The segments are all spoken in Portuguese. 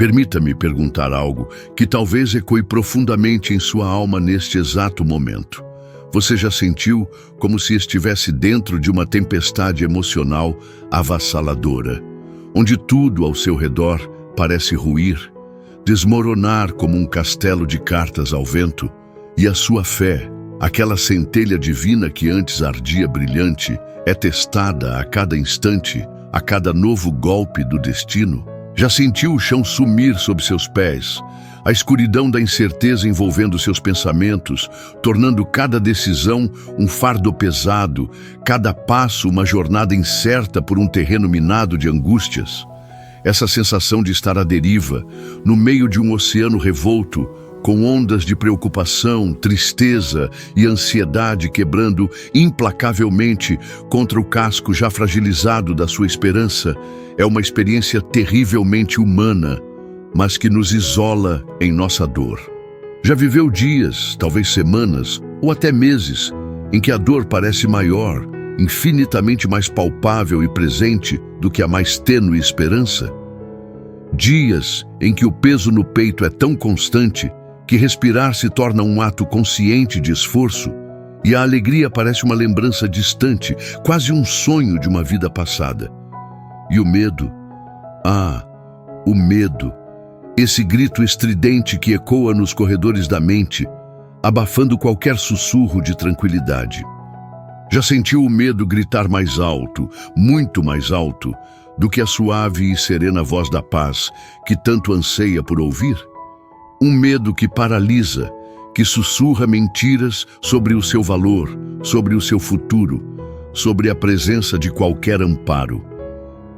Permita-me perguntar algo que talvez ecoe profundamente em sua alma neste exato momento. Você já sentiu como se estivesse dentro de uma tempestade emocional avassaladora, onde tudo ao seu redor parece ruir, desmoronar como um castelo de cartas ao vento, e a sua fé, aquela centelha divina que antes ardia brilhante, é testada a cada instante, a cada novo golpe do destino? Já sentiu o chão sumir sob seus pés, a escuridão da incerteza envolvendo seus pensamentos, tornando cada decisão um fardo pesado, cada passo uma jornada incerta por um terreno minado de angústias? Essa sensação de estar à deriva, no meio de um oceano revolto, com ondas de preocupação, tristeza e ansiedade quebrando implacavelmente contra o casco já fragilizado da sua esperança, é uma experiência terrivelmente humana, mas que nos isola em nossa dor. Já viveu dias, talvez semanas, ou até meses, em que a dor parece maior, infinitamente mais palpável e presente do que a mais tênue esperança? Dias em que o peso no peito é tão constante que respirar se torna um ato consciente de esforço e a alegria parece uma lembrança distante, quase um sonho de uma vida passada. E o medo? O medo, esse grito estridente que ecoa nos corredores da mente, abafando qualquer sussurro de tranquilidade. Já sentiu o medo gritar mais alto, muito mais alto, do que a suave e serena voz da paz que tanto anseia por ouvir? Um medo que paralisa, que sussurra mentiras sobre o seu valor, sobre o seu futuro, sobre a presença de qualquer amparo.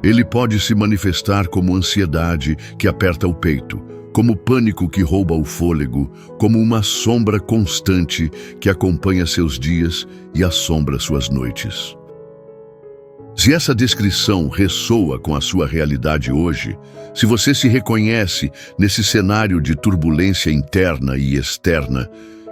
Ele pode se manifestar como ansiedade que aperta o peito, como pânico que rouba o fôlego, como uma sombra constante que acompanha seus dias e assombra suas noites. Se essa descrição ressoa com a sua realidade hoje, se você se reconhece nesse cenário de turbulência interna e externa,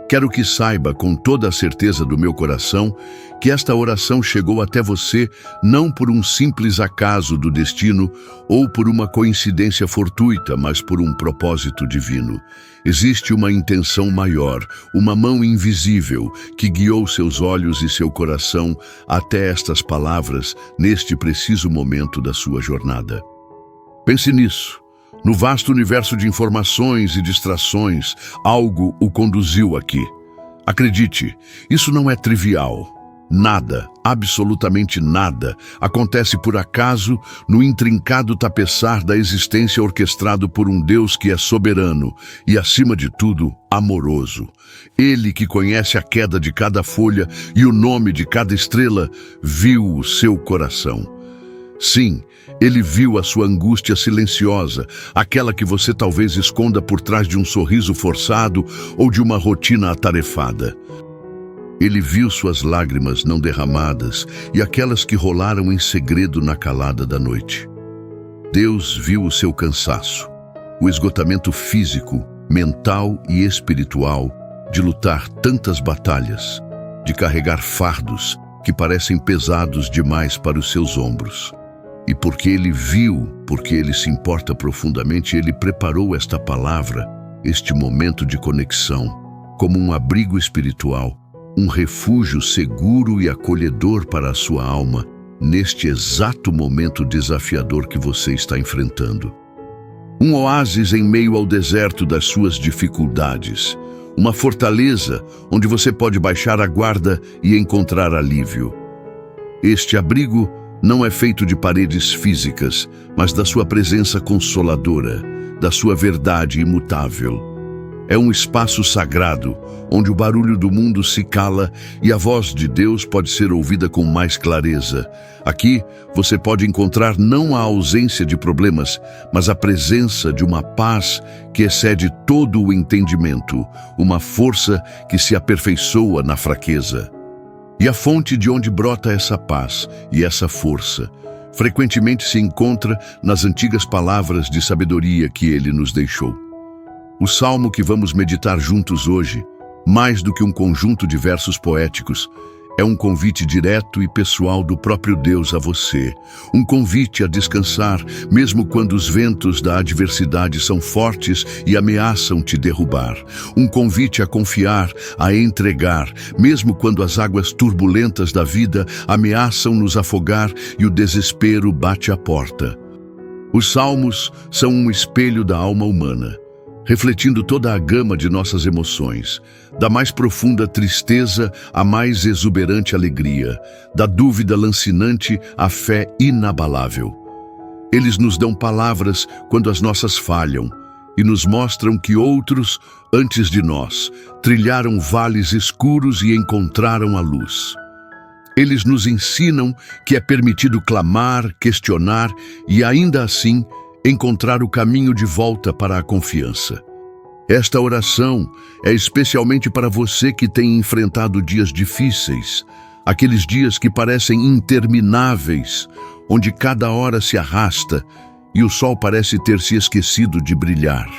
quero que saiba com toda a certeza do meu coração que esta oração chegou até você não por um simples acaso do destino ou por uma coincidência fortuita, mas por um propósito divino. Existe uma intenção maior, uma mão invisível que guiou seus olhos e seu coração até estas palavras neste preciso momento da sua jornada. Pense nisso. No vasto universo de informações e distrações, algo o conduziu aqui. Acredite, isso não é trivial. Nada, absolutamente nada, acontece por acaso no intrincado tapeçar da existência orquestrado por um Deus que é soberano e, acima de tudo, amoroso. Ele que conhece a queda de cada folha e o nome de cada estrela, viu o seu coração. Sim, ele viu a sua angústia silenciosa, aquela que você talvez esconda por trás de um sorriso forçado ou de uma rotina atarefada. Ele viu suas lágrimas não derramadas e aquelas que rolaram em segredo na calada da noite. Deus viu o seu cansaço, o esgotamento físico, mental e espiritual de lutar tantas batalhas, de carregar fardos que parecem pesados demais para os seus ombros. E porque ele viu, porque ele se importa profundamente, ele preparou esta palavra, este momento de conexão, como um abrigo espiritual, um refúgio seguro e acolhedor para a sua alma, neste exato momento desafiador que você está enfrentando. Um oásis em meio ao deserto das suas dificuldades, uma fortaleza onde você pode baixar a guarda e encontrar alívio. Este abrigo não é feito de paredes físicas, mas da sua presença consoladora, da sua verdade imutável. É um espaço sagrado, onde o barulho do mundo se cala e a voz de Deus pode ser ouvida com mais clareza. Aqui, você pode encontrar não a ausência de problemas, mas a presença de uma paz que excede todo o entendimento, uma força que se aperfeiçoa na fraqueza. E a fonte de onde brota essa paz e essa força frequentemente se encontra nas antigas palavras de sabedoria que ele nos deixou. O salmo que vamos meditar juntos hoje, mais do que um conjunto de versos poéticos, É um convite direto e pessoal do próprio Deus a você. Um convite a descansar, mesmo quando os ventos da adversidade são fortes e ameaçam te derrubar. Um convite a confiar, a entregar, mesmo quando as águas turbulentas da vida ameaçam nos afogar e o desespero bate à porta. Os salmos são um espelho da alma humana, refletindo toda a gama de nossas emoções, da mais profunda tristeza à mais exuberante alegria, da dúvida lancinante à fé inabalável. Eles nos dão palavras quando as nossas falham e nos mostram que outros, antes de nós, trilharam vales escuros e encontraram a luz. Eles nos ensinam que é permitido clamar, questionar e, ainda assim, encontrar o caminho de volta para a confiança. Esta oração é especialmente para você que tem enfrentado dias difíceis, aqueles dias que parecem intermináveis, onde cada hora se arrasta e o sol parece ter se esquecido de brilhar.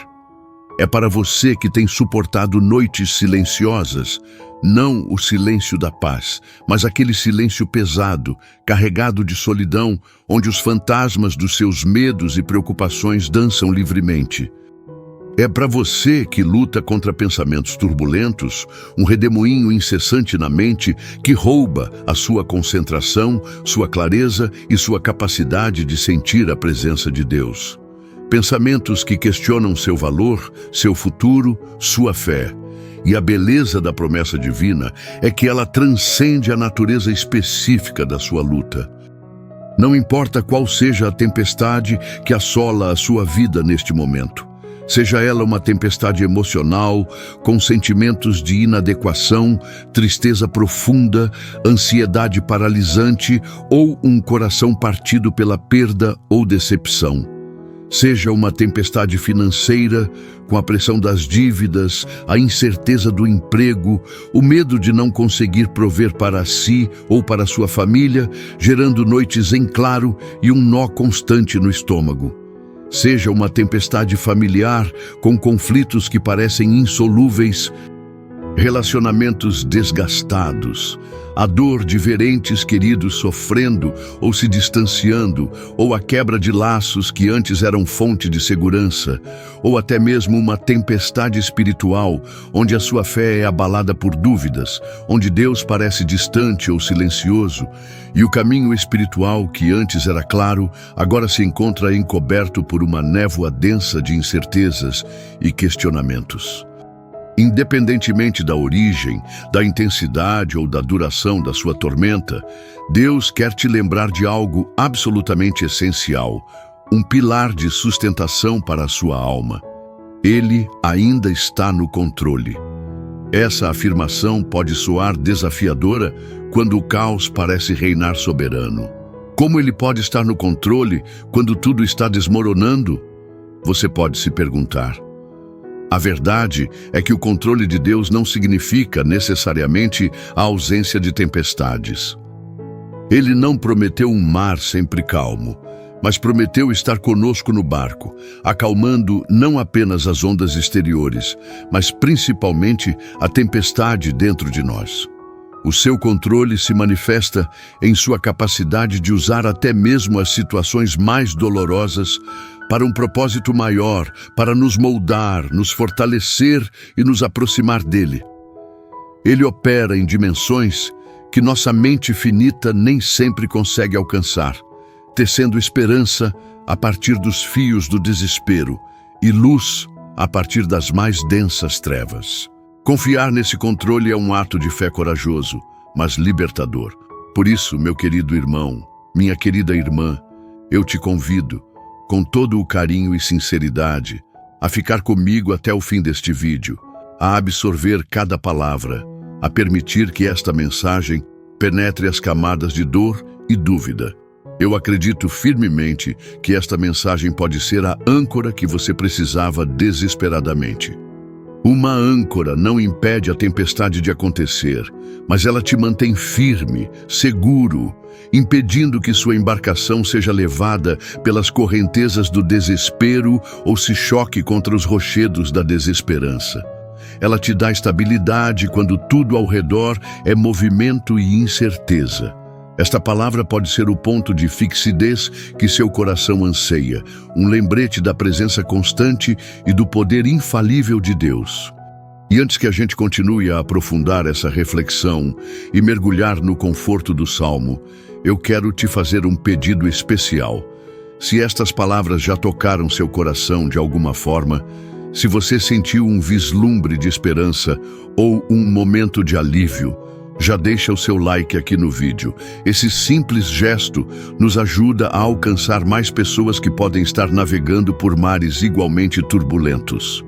É para você que tem suportado noites silenciosas, não o silêncio da paz, mas aquele silêncio pesado, carregado de solidão, onde os fantasmas dos seus medos e preocupações dançam livremente. É para você que luta contra pensamentos turbulentos, um redemoinho incessante na mente que rouba a sua concentração, sua clareza e sua capacidade de sentir a presença de Deus. Pensamentos que questionam seu valor, seu futuro, sua fé. E a beleza da promessa divina é que ela transcende a natureza específica da sua luta. Não importa qual seja a tempestade que assola a sua vida neste momento, seja ela uma tempestade emocional, com sentimentos de inadequação, tristeza profunda, ansiedade paralisante ou um coração partido pela perda ou decepção. Seja uma tempestade financeira, com a pressão das dívidas, a incerteza do emprego, o medo de não conseguir prover para si ou para sua família, gerando noites em claro e um nó constante no estômago. Seja uma tempestade familiar, com conflitos que parecem insolúveis, relacionamentos desgastados, a dor de ver entes queridos sofrendo ou se distanciando, ou a quebra de laços que antes eram fonte de segurança, ou até mesmo uma tempestade espiritual, onde a sua fé é abalada por dúvidas, onde Deus parece distante ou silencioso, e o caminho espiritual que antes era claro, agora se encontra encoberto por uma névoa densa de incertezas e questionamentos. Independentemente da origem, da intensidade ou da duração da sua tormenta, Deus quer te lembrar de algo absolutamente essencial, um pilar de sustentação para a sua alma. Ele ainda está no controle. Essa afirmação pode soar desafiadora quando o caos parece reinar soberano. Como ele pode estar no controle quando tudo está desmoronando? Você pode se perguntar. A verdade é que o controle de Deus não significa necessariamente a ausência de tempestades. Ele não prometeu um mar sempre calmo, mas prometeu estar conosco no barco, acalmando não apenas as ondas exteriores, mas principalmente a tempestade dentro de nós. O seu controle se manifesta em sua capacidade de usar até mesmo as situações mais dolorosas para um propósito maior, para nos moldar, nos fortalecer e nos aproximar dele. Ele opera em dimensões que nossa mente finita nem sempre consegue alcançar, tecendo esperança a partir dos fios do desespero e luz a partir das mais densas trevas. Confiar nesse controle é um ato de fé corajoso, mas libertador. Por isso, meu querido irmão, minha querida irmã, eu te convido, com todo o carinho e sinceridade, a ficar comigo até o fim deste vídeo, a absorver cada palavra, a permitir que esta mensagem penetre as camadas de dor e dúvida. Eu acredito firmemente que esta mensagem pode ser a âncora que você precisava desesperadamente. Uma âncora não impede a tempestade de acontecer, mas ela te mantém firme, seguro, impedindo que sua embarcação seja levada pelas correntezas do desespero ou se choque contra os rochedos da desesperança. Ela te dá estabilidade quando tudo ao redor é movimento e incerteza. Esta palavra pode ser o ponto de fixidez que seu coração anseia, um lembrete da presença constante e do poder infalível de Deus. E antes que a gente continue a aprofundar essa reflexão e mergulhar no conforto do Salmo, eu quero te fazer um pedido especial. Se estas palavras já tocaram seu coração de alguma forma, se você sentiu um vislumbre de esperança ou um momento de alívio, já deixa o seu like aqui no vídeo. Esse simples gesto nos ajuda a alcançar mais pessoas que podem estar navegando por mares igualmente turbulentos.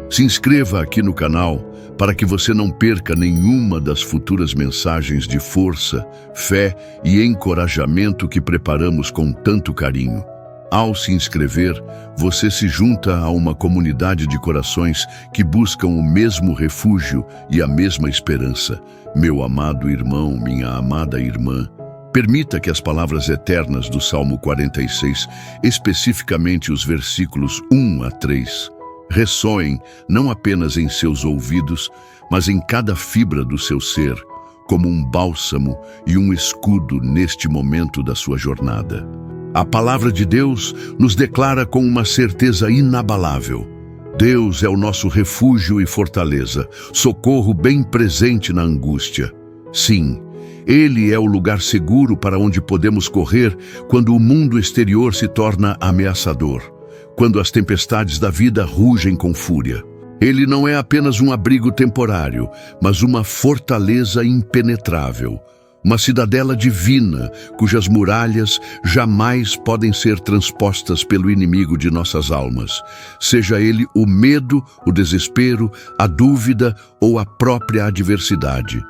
Se inscreva aqui no canal para que você não perca nenhuma das futuras mensagens de força, fé e encorajamento que preparamos com tanto carinho. Ao se inscrever, você se junta a uma comunidade de corações que buscam o mesmo refúgio e a mesma esperança. Meu amado irmão, minha amada irmã, permita que as palavras eternas do Salmo 46, especificamente os versículos 1 a 3, ressoem não apenas em seus ouvidos, mas em cada fibra do seu ser, como um bálsamo e um escudo neste momento da sua jornada. A palavra de Deus nos declara com uma certeza inabalável: Deus é o nosso refúgio e fortaleza, socorro bem presente na angústia. Sim, Ele é o lugar seguro para onde podemos correr quando o mundo exterior se torna ameaçador, quando as tempestades da vida rugem com fúria. Ele não é apenas um abrigo temporário, mas uma fortaleza impenetrável, uma cidadela divina cujas muralhas jamais podem ser transpostas pelo inimigo de nossas almas, seja ele o medo, o desespero, a dúvida ou a própria adversidade.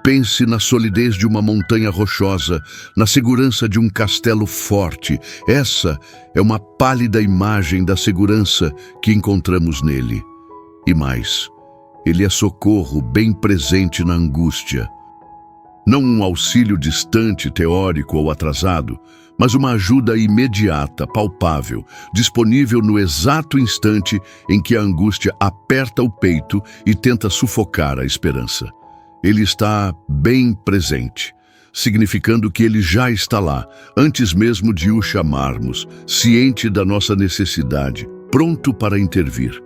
Pense na solidez de uma montanha rochosa, na segurança de um castelo forte. Essa é uma pálida imagem da segurança que encontramos nele. E mais, ele é socorro bem presente na angústia. Não um auxílio distante, teórico ou atrasado, mas uma ajuda imediata, palpável, disponível no exato instante em que a angústia aperta o peito e tenta sufocar a esperança. Ele está bem presente, significando que ele já está lá, antes mesmo de o chamarmos, ciente da nossa necessidade, pronto para intervir.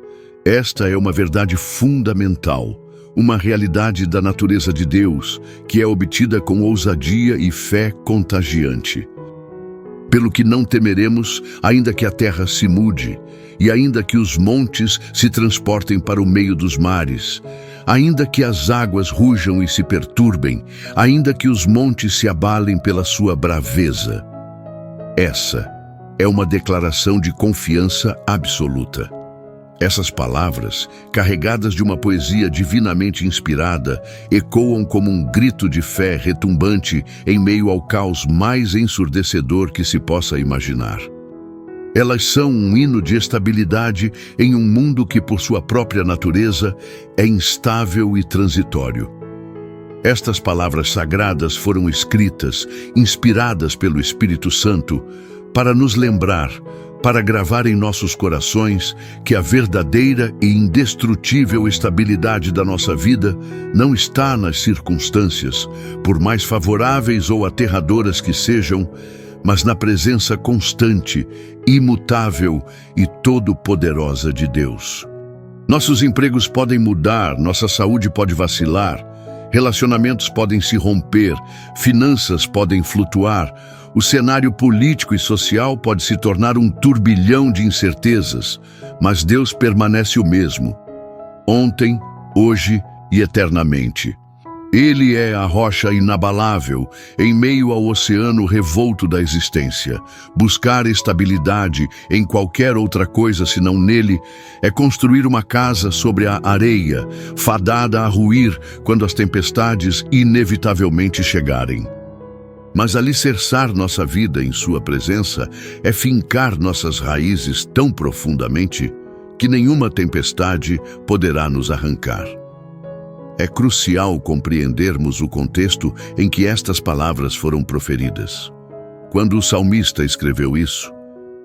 Esta é uma verdade fundamental, uma realidade da natureza de Deus, que é obtida com ousadia e fé contagiante. Pelo que não temeremos, ainda que a terra se mude, e ainda que os montes se transportem para o meio dos mares, ainda que as águas rujam e se perturbem, ainda que os montes se abalem pela sua braveza. Essa é uma declaração de confiança absoluta. Essas palavras, carregadas de uma poesia divinamente inspirada, ecoam como um grito de fé retumbante em meio ao caos mais ensurdecedor que se possa imaginar. Elas são um hino de estabilidade em um mundo que, por sua própria natureza, é instável e transitório. Estas palavras sagradas foram escritas, inspiradas pelo Espírito Santo, para nos lembrar, para gravar em nossos corações que a verdadeira e indestrutível estabilidade da nossa vida não está nas circunstâncias, por mais favoráveis ou aterradoras que sejam, mas na presença constante, imutável e todo-poderosa de Deus. Nossos empregos podem mudar, nossa saúde pode vacilar, relacionamentos podem se romper, finanças podem flutuar, o cenário político e social pode se tornar um turbilhão de incertezas, mas Deus permanece o mesmo, ontem, hoje e eternamente. Ele é a rocha inabalável em meio ao oceano revolto da existência. Buscar estabilidade em qualquer outra coisa senão nele é construir uma casa sobre a areia, fadada a ruir quando as tempestades inevitavelmente chegarem. Mas alicerçar nossa vida em sua presença é fincar nossas raízes tão profundamente que nenhuma tempestade poderá nos arrancar. É crucial compreendermos o contexto em que estas palavras foram proferidas. Quando o salmista escreveu isso,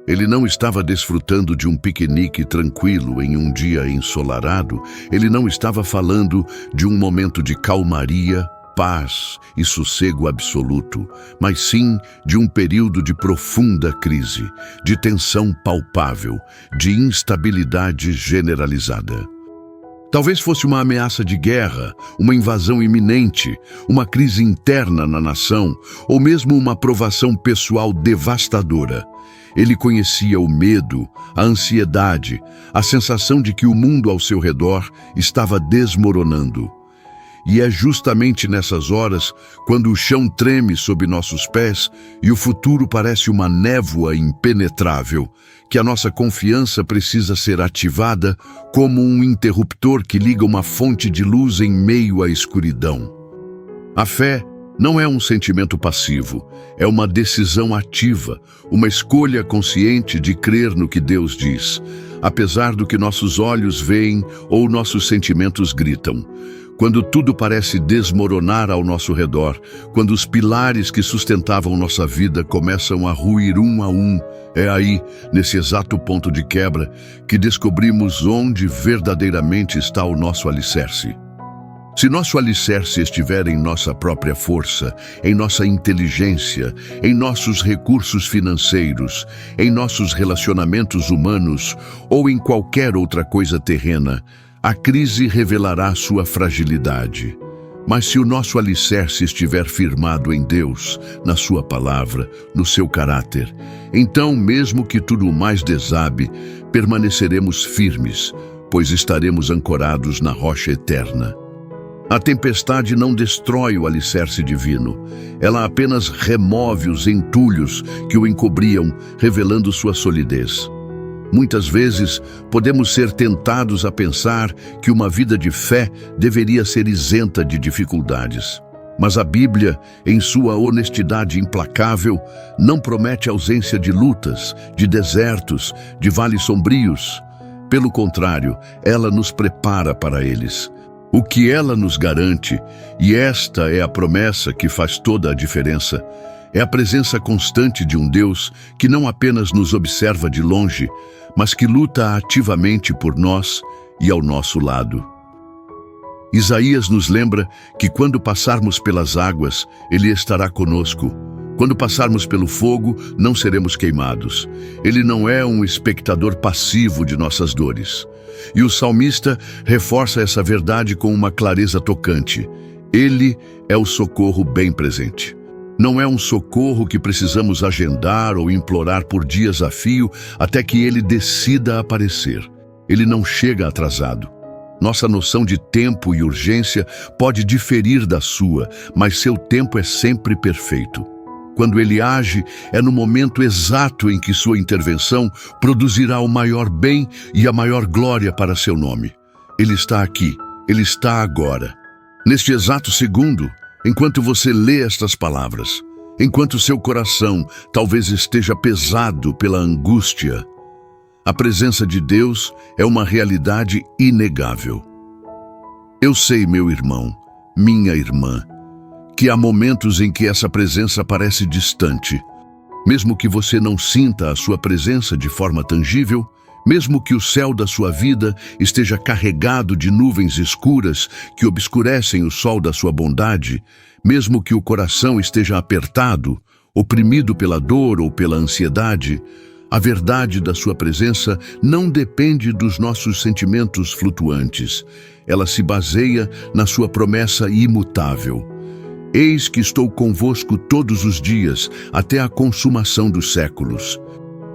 Ele não estava desfrutando de um piquenique tranquilo em um dia ensolarado. Ele não estava falando de um momento de calmaria, paz e sossego absoluto, mas sim de um período de profunda crise, de tensão palpável, de instabilidade generalizada. Talvez fosse uma ameaça de guerra, uma invasão iminente, uma crise interna na nação, ou mesmo uma provação pessoal devastadora. Ele conhecia o medo, a ansiedade, a sensação de que o mundo ao seu redor estava desmoronando. E é justamente nessas horas, quando o chão treme sob nossos pés e o futuro parece uma névoa impenetrável, que a nossa confiança precisa ser ativada como um interruptor que liga uma fonte de luz em meio à escuridão. A fé não é um sentimento passivo, é uma decisão ativa, uma escolha consciente de crer no que Deus diz, apesar do que nossos olhos veem ou nossos sentimentos gritam. Quando tudo parece desmoronar ao nosso redor, quando os pilares que sustentavam nossa vida começam a ruir um a um, é aí, nesse exato ponto de quebra, que descobrimos onde verdadeiramente está o nosso alicerce. Se nosso alicerce estiver em nossa própria força, em nossa inteligência, em nossos recursos financeiros, em nossos relacionamentos humanos ou em qualquer outra coisa terrena, a crise revelará sua fragilidade. Mas se o nosso alicerce estiver firmado em Deus, na sua palavra, no seu caráter, então, mesmo que tudo mais desabe, permaneceremos firmes, pois estaremos ancorados na rocha eterna. A tempestade não destrói o alicerce divino. Ela apenas remove os entulhos que o encobriam, revelando sua solidez. Muitas vezes, podemos ser tentados a pensar que uma vida de fé deveria ser isenta de dificuldades. Mas a Bíblia, em sua honestidade implacável, não promete ausência de lutas, de desertos, de vales sombrios. Pelo contrário, ela nos prepara para eles. O que ela nos garante, e esta é a promessa que faz toda a diferença, é a presença constante de um Deus que não apenas nos observa de longe, mas que luta ativamente por nós e ao nosso lado. Isaías nos lembra que quando passarmos pelas águas, Ele estará conosco. Quando passarmos pelo fogo, não seremos queimados. Ele não é um espectador passivo de nossas dores. E o salmista reforça essa verdade com uma clareza tocante. Ele é o socorro bem presente. Não é um socorro que precisamos agendar ou implorar por dias a fio até que ele decida aparecer. Ele não chega atrasado. Nossa noção de tempo e urgência pode diferir da sua, mas seu tempo é sempre perfeito. Quando ele age, é no momento exato em que sua intervenção produzirá o maior bem e a maior glória para seu nome. Ele está aqui, ele está agora. Neste exato segundo, enquanto você lê estas palavras, enquanto seu coração talvez esteja pesado pela angústia, a presença de Deus é uma realidade inegável. Eu sei, meu irmão, minha irmã, que há momentos em que essa presença parece distante. Mesmo que você não sinta a sua presença de forma tangível, mesmo que o céu da sua vida esteja carregado de nuvens escuras que obscurecem o sol da sua bondade, mesmo que o coração esteja apertado, oprimido pela dor ou pela ansiedade, a verdade da sua presença não depende dos nossos sentimentos flutuantes. Ela se baseia na sua promessa imutável. Eis que estou convosco todos os dias, até a consumação dos séculos.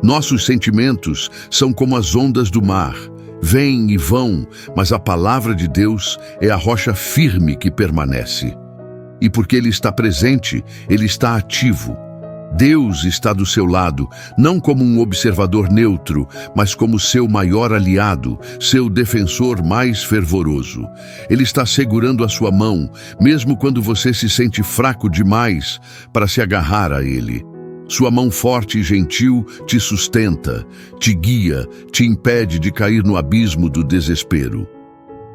Nossos sentimentos são como as ondas do mar, vêm e vão, mas a palavra de Deus é a rocha firme que permanece. E porque Ele está presente, Ele está ativo. Deus está do seu lado, não como um observador neutro, mas como seu maior aliado, seu defensor mais fervoroso. Ele está segurando a sua mão, mesmo quando você se sente fraco demais para se agarrar a Ele. Sua mão forte e gentil te sustenta, te guia, te impede de cair no abismo do desespero.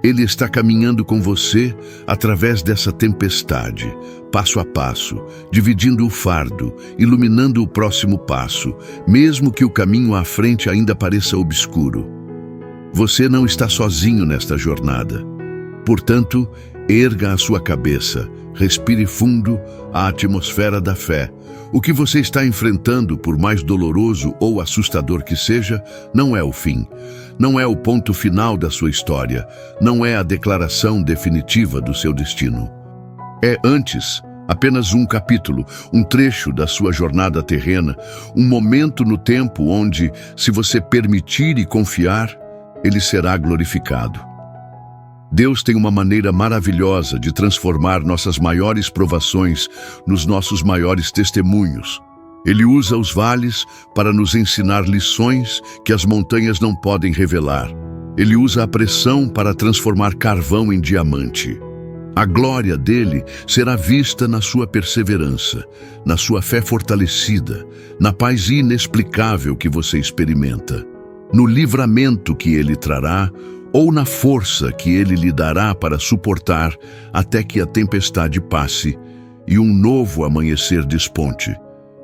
Ele está caminhando com você através dessa tempestade, passo a passo, dividindo o fardo, iluminando o próximo passo, mesmo que o caminho à frente ainda pareça obscuro. Você não está sozinho nesta jornada. Portanto, erga a sua cabeça, respire fundo a atmosfera da fé. O que você está enfrentando, por mais doloroso ou assustador que seja, não é o fim. Não é o ponto final da sua história. Não é a declaração definitiva do seu destino. É antes, apenas um capítulo, um trecho da sua jornada terrena, um momento no tempo onde, se você permitir e confiar, ele será glorificado. Deus tem uma maneira maravilhosa de transformar nossas maiores provações nos nossos maiores testemunhos. Ele usa os vales para nos ensinar lições que as montanhas não podem revelar. Ele usa a pressão para transformar carvão em diamante. A glória dele será vista na sua perseverança, na sua fé fortalecida, na paz inexplicável que você experimenta, no livramento que ele trará, ou na força que ele lhe dará para suportar até que a tempestade passe e um novo amanhecer desponte,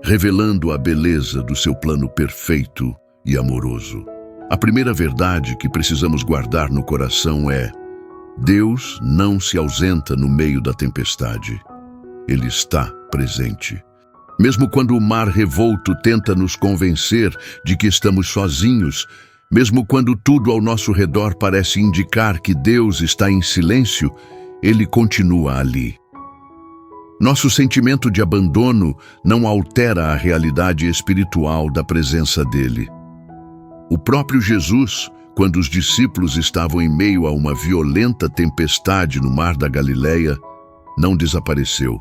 revelando a beleza do seu plano perfeito e amoroso. A primeira verdade que precisamos guardar no coração é: Deus não se ausenta no meio da tempestade. Ele está presente. Mesmo quando o mar revolto tenta nos convencer de que estamos sozinhos, mesmo quando tudo ao nosso redor parece indicar que Deus está em silêncio, Ele continua ali. Nosso sentimento de abandono não altera a realidade espiritual da presença dele. O próprio Jesus, quando os discípulos estavam em meio a uma violenta tempestade no mar da Galileia, não desapareceu.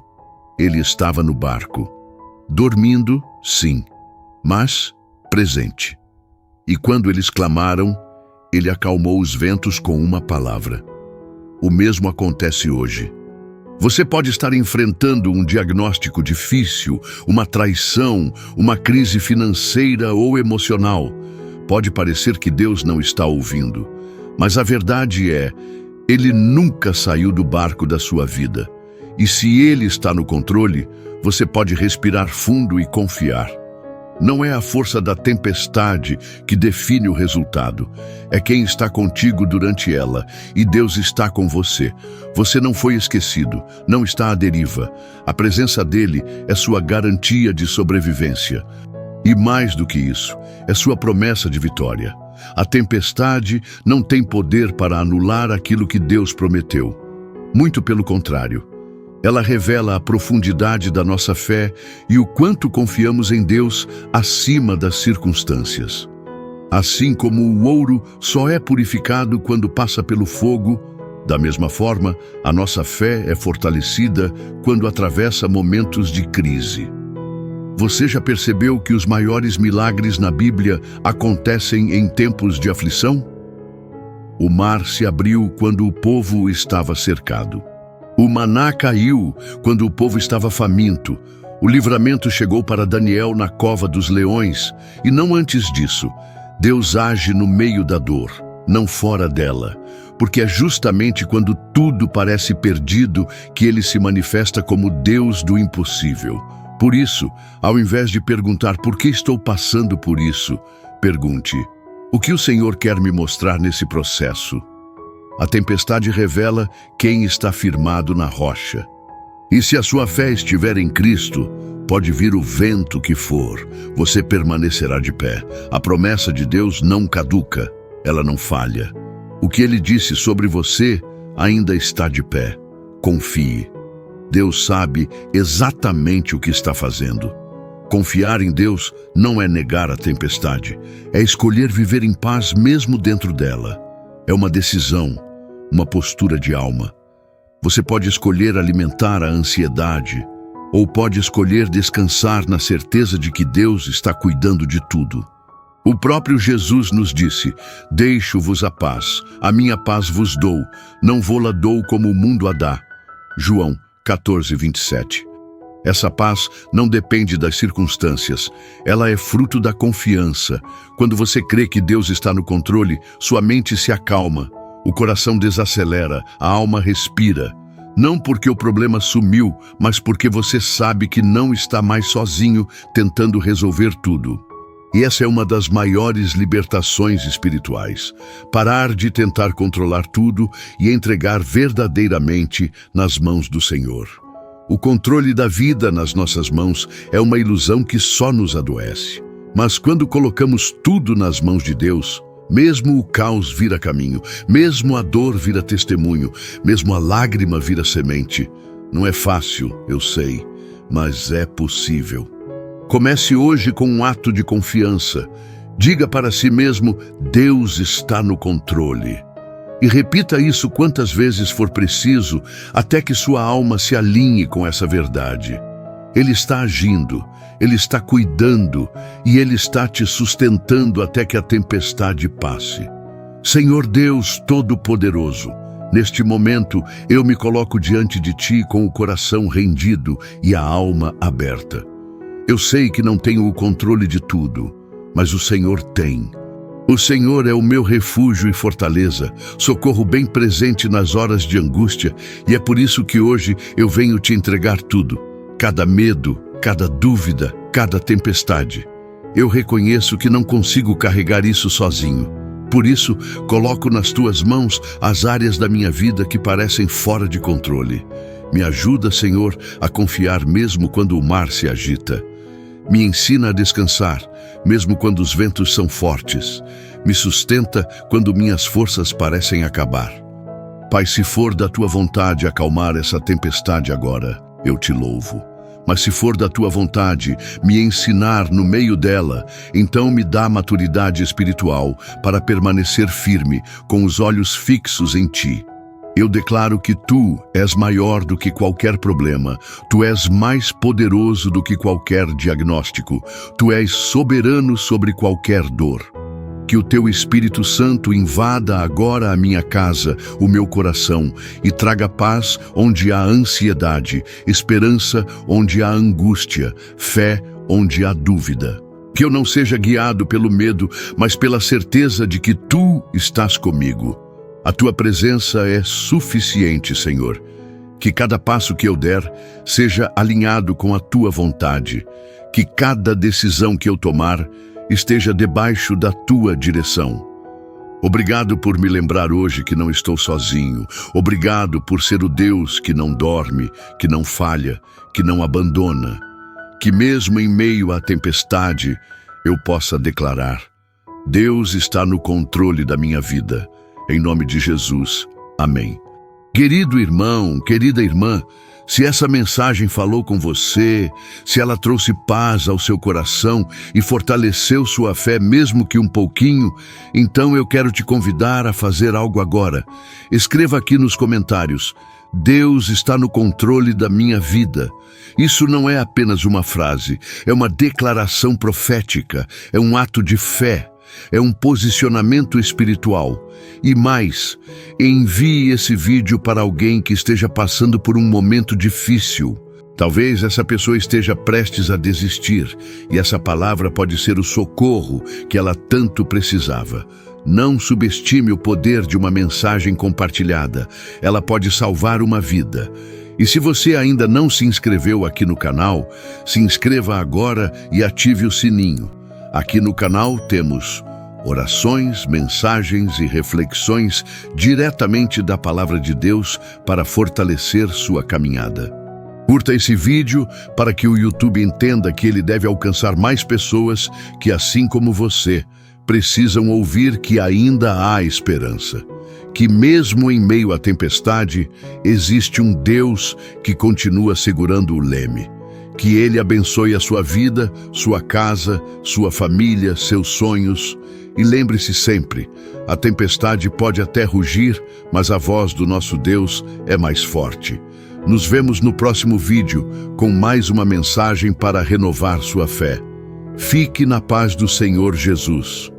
Ele estava no barco. Dormindo, sim, mas presente. E quando eles clamaram, ele acalmou os ventos com uma palavra. O mesmo acontece hoje. Você pode estar enfrentando um diagnóstico difícil, uma traição, uma crise financeira ou emocional. Pode parecer que Deus não está ouvindo, mas a verdade é, Ele nunca saiu do barco da sua vida. E se Ele está no controle, você pode respirar fundo e confiar. Não é a força da tempestade que define o resultado. É quem está contigo durante ela, e Deus está com você. Você não foi esquecido, não está à deriva. A presença dele é sua garantia de sobrevivência. E mais do que isso, é sua promessa de vitória. A tempestade não tem poder para anular aquilo que Deus prometeu. Muito pelo contrário. Ela revela a profundidade da nossa fé e o quanto confiamos em Deus acima das circunstâncias. Assim como o ouro só é purificado quando passa pelo fogo, da mesma forma, a nossa fé é fortalecida quando atravessa momentos de crise. Você já percebeu que os maiores milagres na Bíblia acontecem em tempos de aflição? O mar se abriu quando o povo estava cercado. O maná caiu quando o povo estava faminto. O livramento chegou para Daniel na cova dos leões, e não antes disso. Deus age no meio da dor, não fora dela, porque é justamente quando tudo parece perdido que ele se manifesta como Deus do impossível. Por isso, ao invés de perguntar por que estou passando por isso, pergunte: o que o Senhor quer me mostrar nesse processo? A tempestade revela quem está firmado na rocha. E se a sua fé estiver em Cristo, pode vir o vento que for, você permanecerá de pé. A promessa de Deus não caduca, ela não falha. O que ele disse sobre você ainda está de pé. Confie. Deus sabe exatamente o que está fazendo. Confiar em Deus não é negar a tempestade, é escolher viver em paz mesmo dentro dela. É uma decisão, uma postura de alma. Você pode escolher alimentar a ansiedade, ou pode escolher descansar na certeza de que Deus está cuidando de tudo. O próprio Jesus nos disse: deixo-vos a minha paz vos dou, não vô-la dou como o mundo a dá. João 14:27. Essa paz não depende das circunstâncias, ela é fruto da confiança. Quando você crê que Deus está no controle, sua mente se acalma. O coração desacelera, a alma respira. Não porque o problema sumiu, mas porque você sabe que não está mais sozinho tentando resolver tudo. E essa é uma das maiores libertações espirituais. Parar de tentar controlar tudo e entregar verdadeiramente nas mãos do Senhor. O controle da vida nas nossas mãos é uma ilusão que só nos adoece. Mas quando colocamos tudo nas mãos de Deus, mesmo o caos vira caminho, mesmo a dor vira testemunho, mesmo a lágrima vira semente. Não é fácil, eu sei, mas é possível. Comece hoje com um ato de confiança. Diga para si mesmo: Deus está no controle. E repita isso quantas vezes for preciso, até que sua alma se alinhe com essa verdade. Ele está agindo, Ele está cuidando e Ele está te sustentando até que a tempestade passe. Senhor Deus Todo-Poderoso, neste momento eu me coloco diante de Ti com o coração rendido e a alma aberta. Eu sei que não tenho o controle de tudo, mas o Senhor tem. O Senhor é o meu refúgio e fortaleza, socorro bem presente nas horas de angústia, e é por isso que hoje eu venho te entregar tudo. Cada medo, cada dúvida, cada tempestade. Eu reconheço que não consigo carregar isso sozinho. Por isso, coloco nas tuas mãos as áreas da minha vida que parecem fora de controle. Me ajuda, Senhor, a confiar mesmo quando o mar se agita. Me ensina a descansar, mesmo quando os ventos são fortes. Me sustenta quando minhas forças parecem acabar. Pai, se for da tua vontade acalmar essa tempestade agora, eu te louvo. Mas se for da tua vontade me ensinar no meio dela, então me dá maturidade espiritual para permanecer firme, com os olhos fixos em ti. Eu declaro que tu és maior do que qualquer problema, tu és mais poderoso do que qualquer diagnóstico, tu és soberano sobre qualquer dor. Que o teu Espírito Santo invada agora a minha casa, o meu coração, e traga paz onde há ansiedade, esperança onde há angústia, fé onde há dúvida. Que eu não seja guiado pelo medo, mas pela certeza de que tu estás comigo. A tua presença é suficiente, Senhor. Que cada passo que eu der seja alinhado com a tua vontade. Que cada decisão que eu tomar esteja debaixo da tua direção. Obrigado por me lembrar hoje que não estou sozinho. Obrigado por ser o Deus que não dorme, que não falha, que não abandona. Que mesmo em meio à tempestade eu possa declarar: Deus está no controle da minha vida. Em nome de Jesus. Amém. Querido irmão, querida irmã, se essa mensagem falou com você, se ela trouxe paz ao seu coração e fortaleceu sua fé mesmo que um pouquinho, então eu quero te convidar a fazer algo agora. Escreva aqui nos comentários: Deus está no controle da minha vida. Isso não é apenas uma frase, é uma declaração profética, é um ato de fé. É um posicionamento espiritual. E mais, envie esse vídeo para alguém que esteja passando por um momento difícil. Talvez essa pessoa esteja prestes a desistir, e essa palavra pode ser o socorro que ela tanto precisava. Não subestime o poder de uma mensagem compartilhada. Ela pode salvar uma vida. E se você ainda não se inscreveu aqui no canal, se inscreva agora e ative o sininho. Aqui no canal temos orações, mensagens e reflexões diretamente da Palavra de Deus para fortalecer sua caminhada. Curta esse vídeo para que o YouTube entenda que ele deve alcançar mais pessoas que, assim como você, precisam ouvir que ainda há esperança. Que mesmo em meio à tempestade, existe um Deus que continua segurando o leme. Que Ele abençoe a sua vida, sua casa, sua família, seus sonhos. E lembre-se sempre, a tempestade pode até rugir, mas a voz do nosso Deus é mais forte. Nos vemos no próximo vídeo com mais uma mensagem para renovar sua fé. Fique na paz do Senhor Jesus.